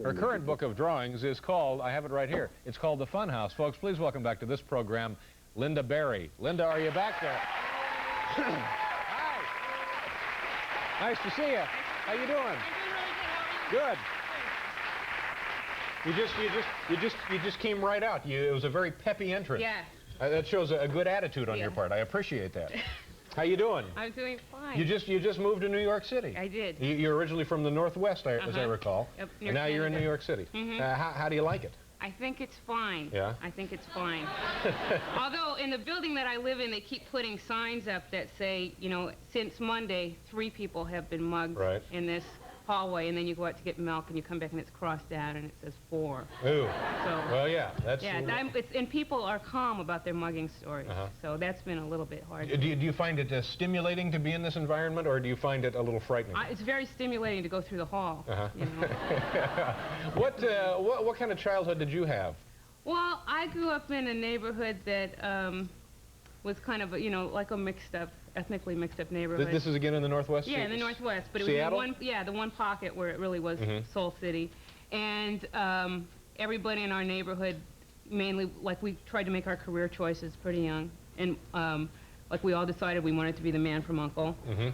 Her current book of drawings is called, I have it right here, it's called The Fun House. Folks, please welcome back to this program, Lynda Barry. Lynda, are you back there? Hi. Nice to see you. How you doing? I'm doing really good. Good. You just came right out. It was a very peppy entrance. Yeah. That shows a good attitude on your part. I appreciate that. How you doing? I'm doing fine. You just moved to New York City. I did. You're originally from the Northwest, as I recall. Yep, and now you're in New York City. How do you like it? I think it's fine. Yeah? I think it's fine. Although in the building that I live in, they keep putting signs up that say, you know, since Monday, 3 people have been mugged in this hallway, and then you go out to get milk, and you come back, and it's crossed out, and it says 4. Ooh. So, well, yeah. That's and people are calm about their mugging stories, so that's been a little bit hard. Do you find it stimulating to be in this environment, or do you find it a little frightening? It's very stimulating to go through the hall. You know? What kind of childhood did you have? Well, I grew up in a neighborhood that was kind of, you know, like a ethnically mixed up neighborhood. This is again in the Northwest? Yeah, in the Northwest, but it Seattle? was the one pocket where it really was Soul City. And everybody in our neighborhood, mainly, like, we tried to make our career choices pretty young. And like, we all decided we wanted to be the man from U.N.C.L.E.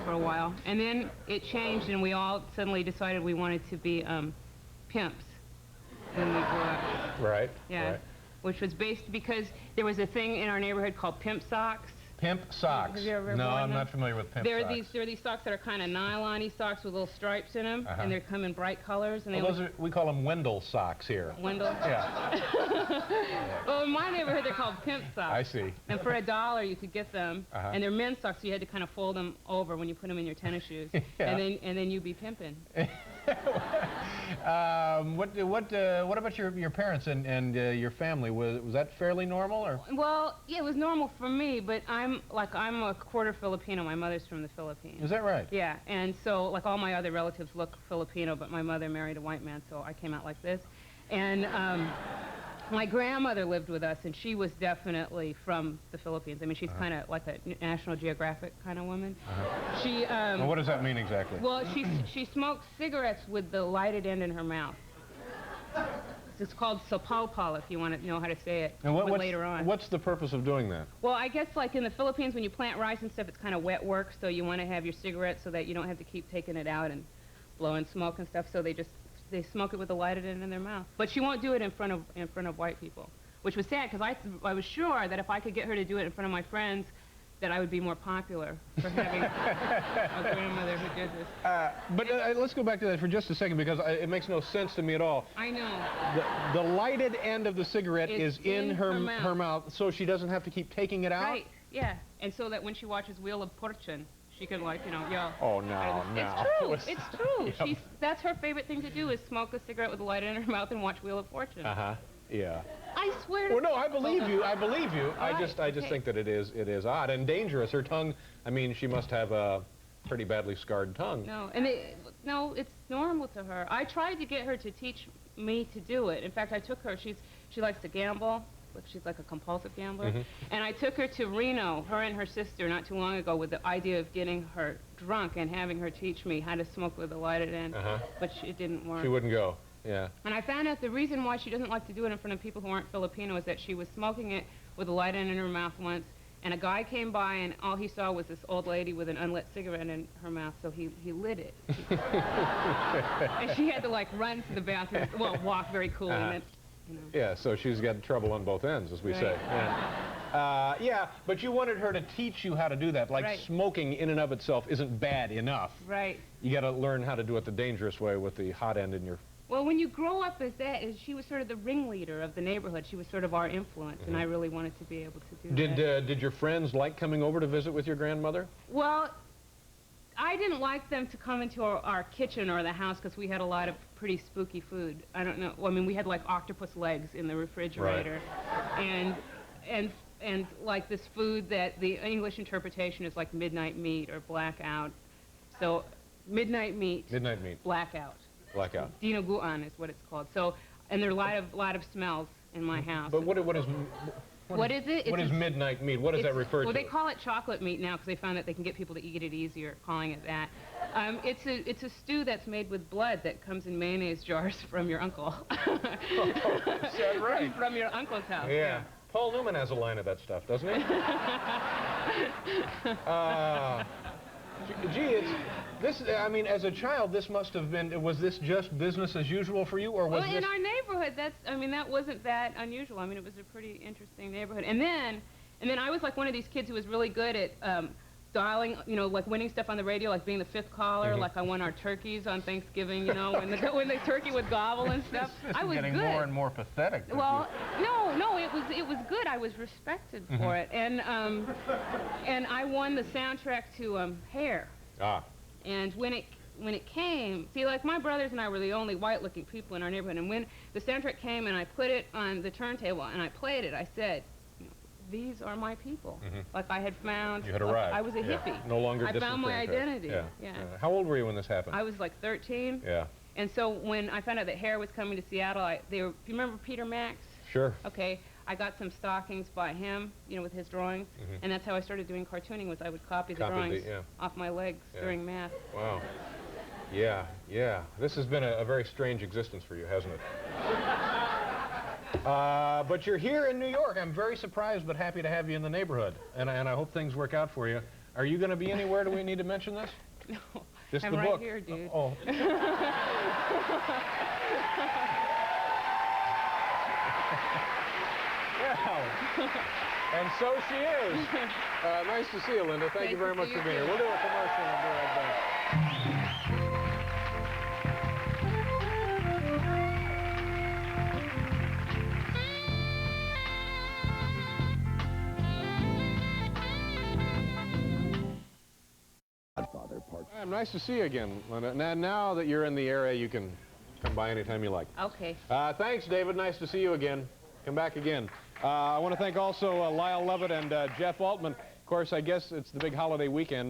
For a while. And then it changed, and we all suddenly decided we wanted to be pimps when we grew up. Right. Yeah. Right. Which was based because there was a thing in our neighborhood called pimp socks. Pimp socks? Have you ever no, worn I'm them? not familiar with pimp socks. There are these socks that are kind of nylon-y socks with little stripes in them, and they come in bright colors. And we call them Wendell socks here. Wendell? Yeah. Well, in my neighborhood, they're called pimp socks. I see. And for $1, you could get them. And they're men's socks, so you had to kind of fold them over when you put them in your tennis shoes. And then you'd be pimping. What about your parents and your family? Was that fairly normal, or? Well, yeah, it was normal for me, but I'm a quarter Filipino. My mother's from the Philippines. Is that right? Yeah, and so like all my other relatives look Filipino, but my mother married a white man, so I came out like this. And my grandmother lived with us, and she was definitely from the Philippines. I mean, she's kind of like a National Geographic kind of woman. She. Well, what does that mean exactly? Well, she smoked cigarettes with the lighted end in her mouth. It's called sapalpal, if you want to know how to say it later on. What's the purpose of doing that? Well, I guess like in the Philippines, when you plant rice and stuff, it's kind of wet work, so you want to have your cigarette so that you don't have to keep taking it out and blowing smoke and stuff, so they smoke it with the lighted end in their mouth. But she won't do it in front of white people, which was sad, because I was sure that if I could get her to do it in front of my friends, that I would be more popular for having a grandmother who did this. But let's go back to that for just a second, because it makes no sense to me at all. I know. The lighted end of the cigarette is in her mouth, so she doesn't have to keep taking it out? Right, yeah. And so that when she watches Wheel of Fortune, she could, like, you know, yell. Oh, no, no. It's true. It's true. Yep. That's her favorite thing to do, is smoke a cigarette with the light in her mouth and watch Wheel of Fortune. Yeah. I swear to Well, no, I believe you. I believe you. I just okay. think that it is odd and dangerous. Her tongue, I mean, she must have a pretty badly scarred tongue. No, no, it's normal to her. I tried to get her to teach me to do it. In fact, I took her. She likes to gamble. She's like a compulsive gambler. And I took her to Reno, her and her sister, not too long ago, with the idea of getting her drunk and having her teach me how to smoke with a lighted end. But it didn't work. She wouldn't go. Yeah. And I found out the reason why she doesn't like to do it in front of people who aren't Filipino is that she was smoking it with a light end in her mouth once, and a guy came by, and all he saw was this old lady with an unlit cigarette in her mouth, so he lit it. And she had to, like, run to the bathroom, well, walk very coolly. And then, you know. Yeah, so she's got trouble on both ends, as we say. Yeah, but you wanted her to teach you how to do that. Like, smoking in and of itself isn't bad enough. Right. You got to learn how to do it the dangerous way with the hot end in your... Well, when you grow up as that, she was sort of the ringleader of the neighborhood. She was sort of our influence, and I really wanted to be able to do that. Did your friends like coming over to visit with your grandmother? Well, I didn't like them to come into our kitchen or the house, because we had a lot of pretty spooky food. I don't know. Well, I mean, we had like octopus legs in the refrigerator, and like this food that the English interpretation is like midnight meat or blackout. So midnight meat. Midnight meat. Blackout. Blackout. Dinuguan is what it's called. So, and there are a lot of smells in my house. But what is it? What is midnight meat? What does that refer to? Well, they call it chocolate meat now, because they found that they can get people to eat it easier calling it that. It's a stew that's made with blood that comes in mayonnaise jars from your uncle. Oh, is that right? From your uncle's house. Yeah. Paul Newman has a line of that stuff, doesn't he? Gee, it's this. I mean, as a child, this must have been. Was this just business as usual for you, or was well, this? in our neighborhood, that wasn't that unusual. I mean, it was a pretty interesting neighborhood. And then I was like one of these kids who was really good at dialing, like winning stuff on the radio, like being the fifth caller. Like I won our turkeys on Thanksgiving, when the turkey would gobble and stuff. I was getting more and more pathetic. Well, no, it was good. I was respected for it, and I won the soundtrack to Hair. Ah. And when it came, see, like my brothers and I were the only white-looking people in our neighborhood, and when the soundtrack came and I put it on the turntable and I played it, I said, these are my people. Like I had found. You had arrived. I was a hippie. No longer. I found my identity. Yeah. How old were you when this happened? I was like 13. Yeah. And so when I found out that Hair was coming to Seattle, do you remember Peter Max? Sure. Okay. I got some stockings by him, with his drawings, and that's how I started doing cartooning. Was I would copy the drawings off my legs during math. Wow. Yeah. This has been a very strange existence for you, hasn't it? But you're here in New York. I'm very surprised but happy to have you in the neighborhood, and I hope things work out for you. Are you going to be anywhere? Do we need to mention this? No. Just I'm the right book. here, dude. Oh. Well, and so she is. Nice to see you, Lynda. Thank you very much for being here. We'll do a commercial and be right back. Nice to see you again, Lynda. Now that you're in the area, you can come by anytime you like. Okay. Thanks, David. Nice to see you again. Come back again. I want to thank also Lyle Lovett and Jeff Altman. Of course, I guess it's the big holiday weekend.